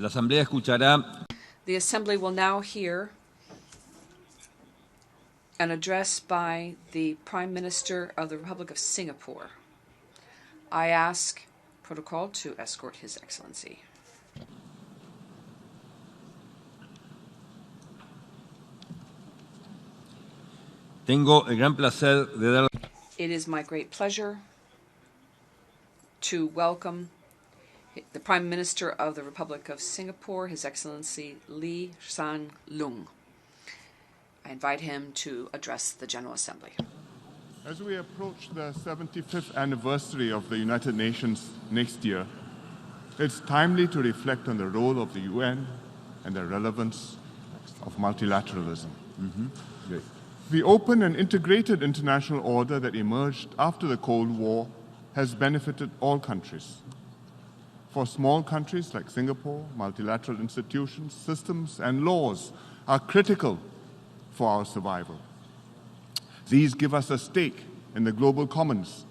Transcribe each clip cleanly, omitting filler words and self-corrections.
La Asamblea escuchará. The Assembly will now hear an address by the Prime Minister of the Republic of Singapore. I ask Protocol to escort His Excellency. Tengo el gran placer de dar. It is my great pleasure to welcome the Prime Minister of the Republic of Singapore, His Excellency Hsien Loong. I invite him to address the General Assembly. As we approach the 75th anniversary of the United Nations next year, it's timely to reflect on the role of the UN and the relevance of multilateralism. The open and integrated international order that emerged after the Cold War has benefited all countries. For small countries like Singapore, multilateral institutions, systems, and laws are critical for our survival. These give us a stake in the global commons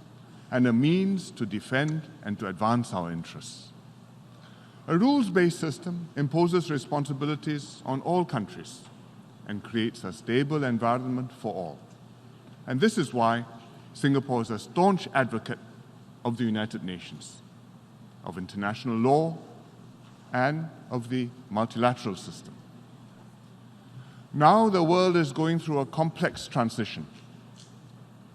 and a means to defend and to advance our interests. A rules-based system imposes responsibilities on all countries and creates a stable environment for all. And this is why Singapore is a staunch advocate of the United Nations, of international law, and of the multilateral system. Now the world is going through a complex transition.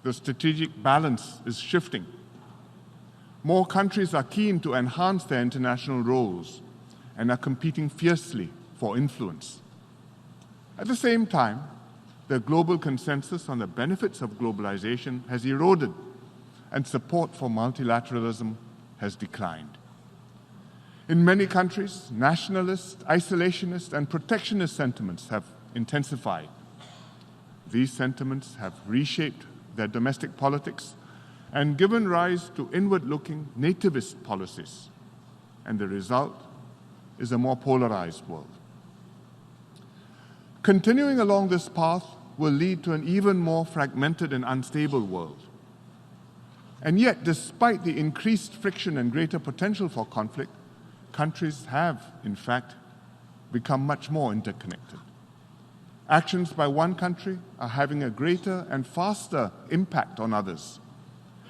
The strategic balance is shifting. More countries are keen to enhance their international roles and are competing fiercely for influence. At the same time, the global consensus on the benefits of globalization has eroded and support for multilateralism has declined. In many countries, nationalist, isolationist, and protectionist sentiments have intensified. These sentiments have reshaped their domestic politics and given rise to inward-looking nativist policies. And the result is a more polarized world. Continuing along this path will lead to an even more fragmented and unstable world. And yet, despite the increased friction and greater potential for conflict, countries have, in fact, become much more interconnected. Actions by one country are having a greater and faster impact on others,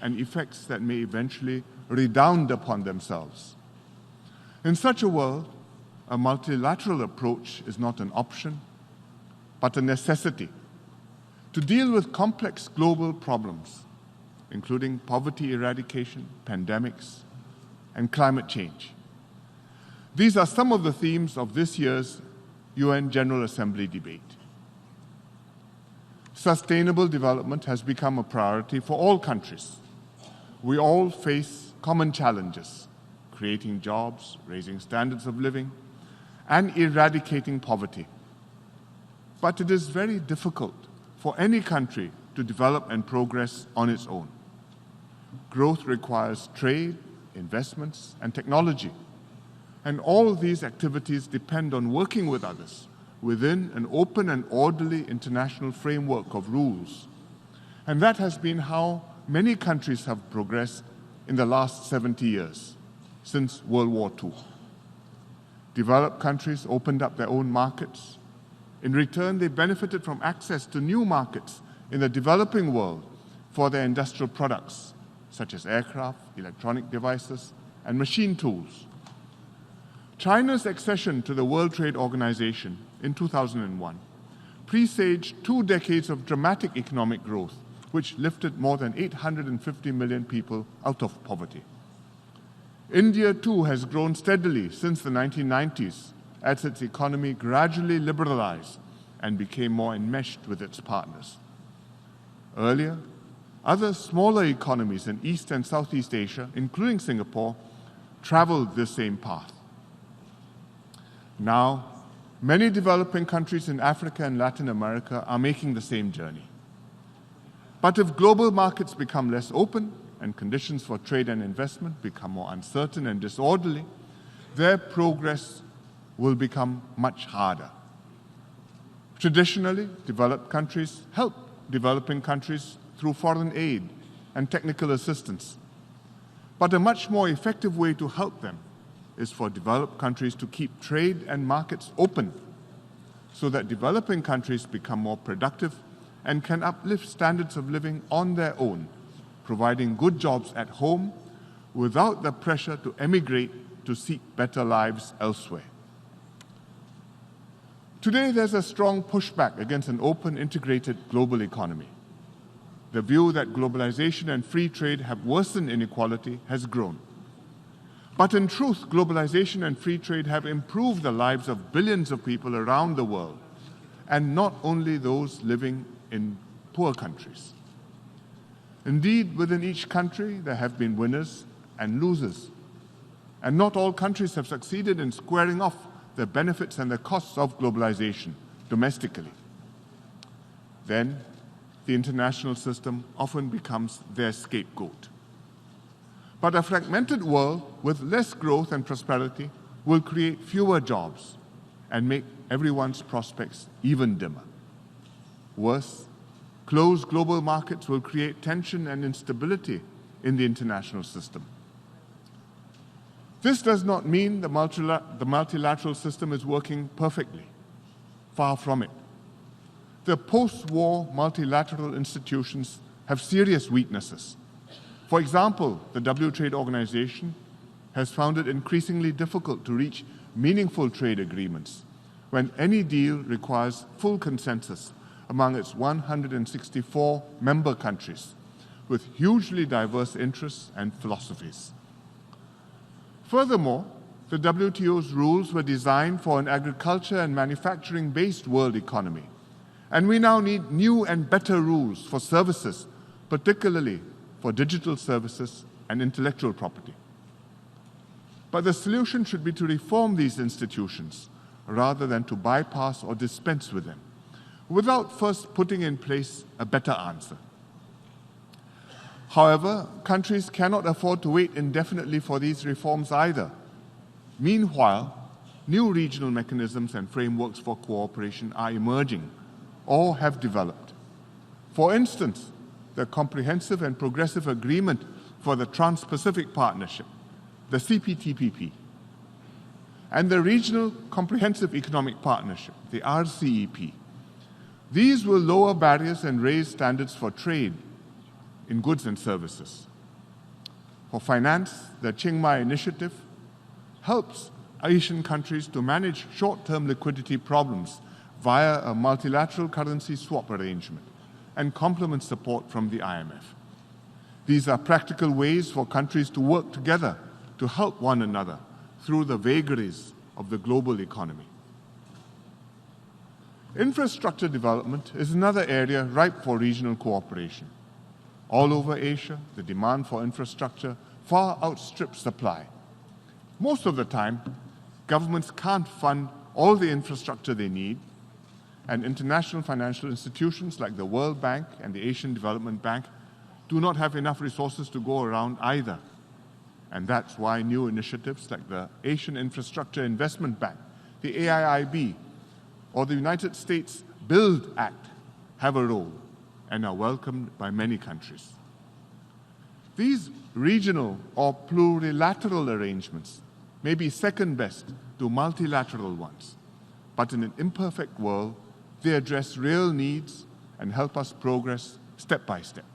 and effects that may eventually redound upon themselves. In such a world, a multilateral approach is not an option, but a necessity to deal with complex global problems, including poverty eradication, pandemics, and climate change. These are some of the themes of this year's UN General Assembly debate. Sustainable development has become a priority for all countries. We all face common challenges, creating jobs, raising standards of living, and eradicating poverty. But it is very difficult for any country to develop and progress on its own. Growth requires trade, investments, and technology. And all of these activities depend on working with others within an open and orderly international framework of rules. And that has been how many countries have progressed in the last 70 years, since World War II. Developed countries opened up their own markets. In return, they benefited from access to new markets in the developing world for their industrial products, such as aircraft, electronic devices, and machine tools. China's accession to the World Trade Organization in 2001 presaged 2 decades of dramatic economic growth, which lifted more than 850 million people out of poverty. India, too, has grown steadily since the 1990s as its economy gradually liberalized and became more enmeshed with its partners. Earlier, other smaller economies in East and Southeast Asia, including Singapore, traveled this same path. Now, many developing countries in Africa and Latin America are making the same journey. But if global markets become less open and conditions for trade and investment become more uncertain and disorderly, their progress will become much harder. Traditionally, developed countries help developing countries through foreign aid and technical assistance. But a much more effective way to help them is for developed countries to keep trade and markets open so that developing countries become more productive and can uplift standards of living on their own, providing good jobs at home without the pressure to emigrate to seek better lives elsewhere. Today, there's a strong pushback against an open, integrated global economy. The view that globalization and free trade have worsened inequality has grown. But in truth, globalization and free trade have improved the lives of billions of people around the world, and not only those living in poor countries. Indeed, within each country, there have been winners and losers, and not all countries have succeeded in squaring off the benefits and the costs of globalization domestically. Then, the international system often becomes their scapegoat. But a fragmented world with less growth and prosperity will create fewer jobs and make everyone's prospects even dimmer. Worse, closed global markets will create tension and instability in the international system. This does not mean the multilateral system is working perfectly. Far from it. The post-war multilateral institutions have serious weaknesses. For example, the Trade Organization has found it increasingly difficult to reach meaningful trade agreements when any deal requires full consensus among its 164 member countries with hugely diverse interests and philosophies. Furthermore, the WTO's rules were designed for an agriculture and manufacturing-based world economy, and we now need new and better rules for services, particularly for digital services and intellectual property. But the solution should be to reform these institutions rather than to bypass or dispense with them, without first putting in place a better answer. However, countries cannot afford to wait indefinitely for these reforms either. Meanwhile, new regional mechanisms and frameworks for cooperation are emerging or have developed. For instance, the Comprehensive and Progressive Agreement for the Trans-Pacific Partnership, the CPTPP, and the Regional Comprehensive Economic Partnership, the RCEP. These will lower barriers and raise standards for trade in goods and services. For finance, the Chiang Mai Initiative helps Asian countries to manage short-term liquidity problems via a multilateral currency swap arrangement and complements support from the IMF. These are practical ways for countries to work together to help one another through the vagaries of the global economy. Infrastructure development is another area ripe for regional cooperation. All over Asia, the demand for infrastructure far outstrips supply. Most of the time, governments can't fund all the infrastructure they need, and international financial institutions like the World Bank and the Asian Development Bank do not have enough resources to go around either. And that's why new initiatives like the Asian Infrastructure Investment Bank, the AIIB, or the United States Build Act have a role and are welcomed by many countries. These regional or plurilateral arrangements may be second best to multilateral ones, but in an imperfect world, they address real needs and help us progress step by step.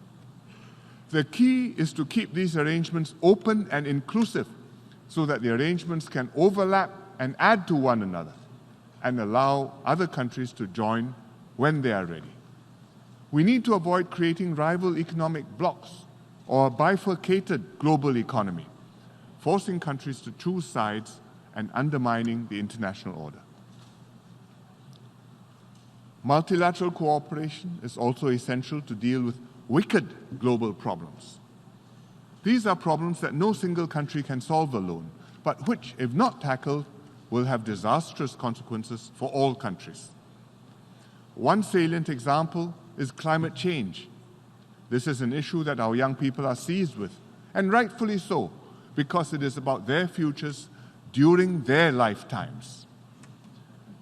The key is to keep these arrangements open and inclusive so that the arrangements can overlap and add to one another and allow other countries to join when they are ready. We need to avoid creating rival economic blocs or a bifurcated global economy, forcing countries to choose sides and undermining the international order. Multilateral cooperation is also essential to deal with wicked global problems. These are problems that no single country can solve alone, but which, if not tackled, will have disastrous consequences for all countries. One salient example is climate change. This is an issue that our young people are seized with, and rightfully so, because it is about their futures during their lifetimes.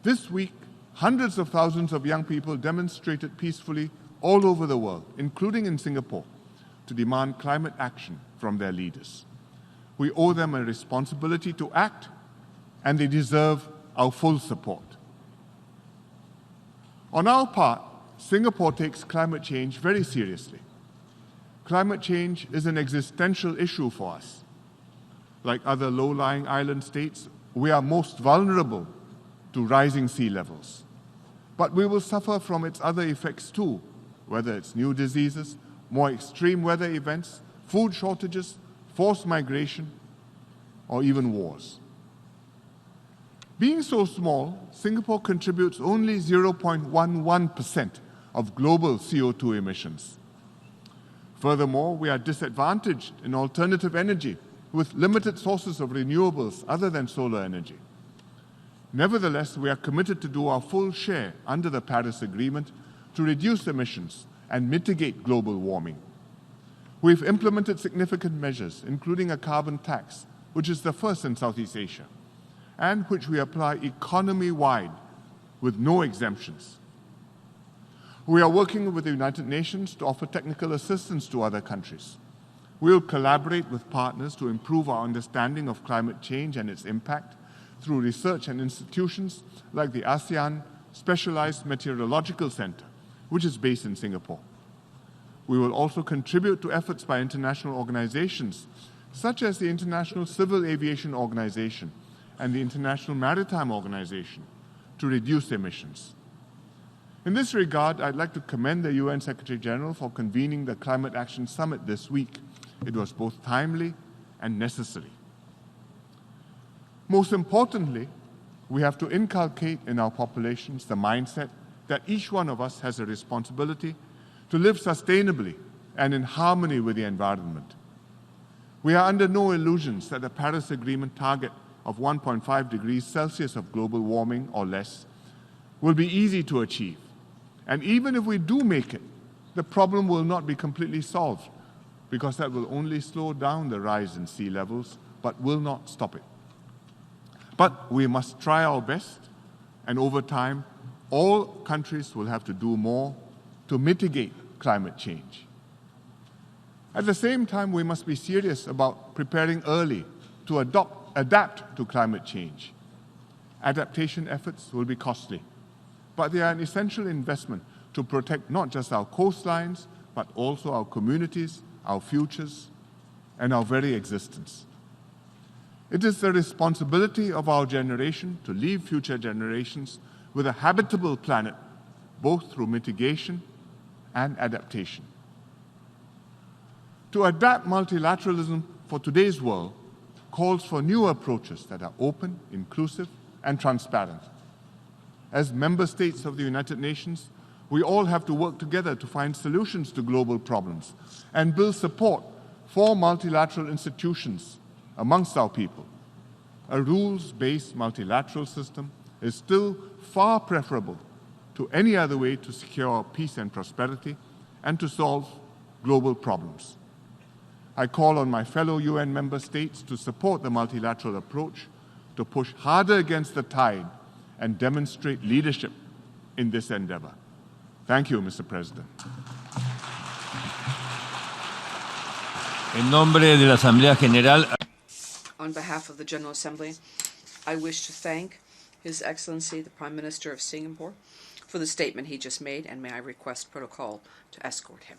This week, hundreds of thousands of young people demonstrated peacefully all over the world, including in Singapore, to demand climate action from their leaders. We owe them a responsibility to act, and they deserve our full support. On our part, Singapore takes climate change very seriously. Climate change is an existential issue for us. Like other low-lying island states, we are most vulnerable to rising sea levels. But we will suffer from its other effects too, whether it's new diseases, more extreme weather events, food shortages, forced migration, or even wars. Being so small, Singapore contributes only 0.11% of global CO2 emissions. Furthermore, we are disadvantaged in alternative energy with limited sources of renewables other than solar energy. Nevertheless, we are committed to do our full share under the Paris Agreement to reduce emissions and mitigate global warming. We've implemented significant measures, including a carbon tax, which is the first in Southeast Asia, and which we apply economy-wide with no exemptions. We are working with the United Nations to offer technical assistance to other countries. We will collaborate with partners to improve our understanding of climate change and its impact through research and institutions like the ASEAN Specialized Meteorological Center, which is based in Singapore. We will also contribute to efforts by international organizations such as the International Civil Aviation Organization and the International Maritime Organization to reduce emissions. In this regard, I'd like to commend the UN Secretary General for convening the Climate Action Summit this week. It was both timely and necessary. Most importantly, we have to inculcate in our populations the mindset that each one of us has a responsibility to live sustainably and in harmony with the environment. We are under no illusions that the Paris Agreement target of 1.5 degrees Celsius of global warming or less will be easy to achieve. And even if we do make it, the problem will not be completely solved, because that will only slow down the rise in sea levels, but will not stop it. But we must try our best, and over time, all countries will have to do more to mitigate climate change. At the same time, we must be serious about preparing early to adapt to climate change. Adaptation efforts will be costly, but they are an essential investment to protect not just our coastlines, but also our communities, our futures, and our very existence. It is the responsibility of our generation to leave future generations with a habitable planet, both through mitigation and adaptation. To adapt multilateralism for today's world calls for new approaches that are open, inclusive, and transparent. As member states of the United Nations, we all have to work together to find solutions to global problems and build support for multilateral institutions amongst our people. A rules-based multilateral system is still far preferable to any other way to secure peace and prosperity and to solve global problems. I call on my fellow UN member states to support the multilateral approach, to push harder against the tide and demonstrate leadership in this endeavor. Thank you, Mr. President. En nombre de la Asamblea General. On behalf of the General Assembly, I wish to thank His Excellency, the Prime Minister of Singapore, for the statement he just made, and may I request protocol to escort him.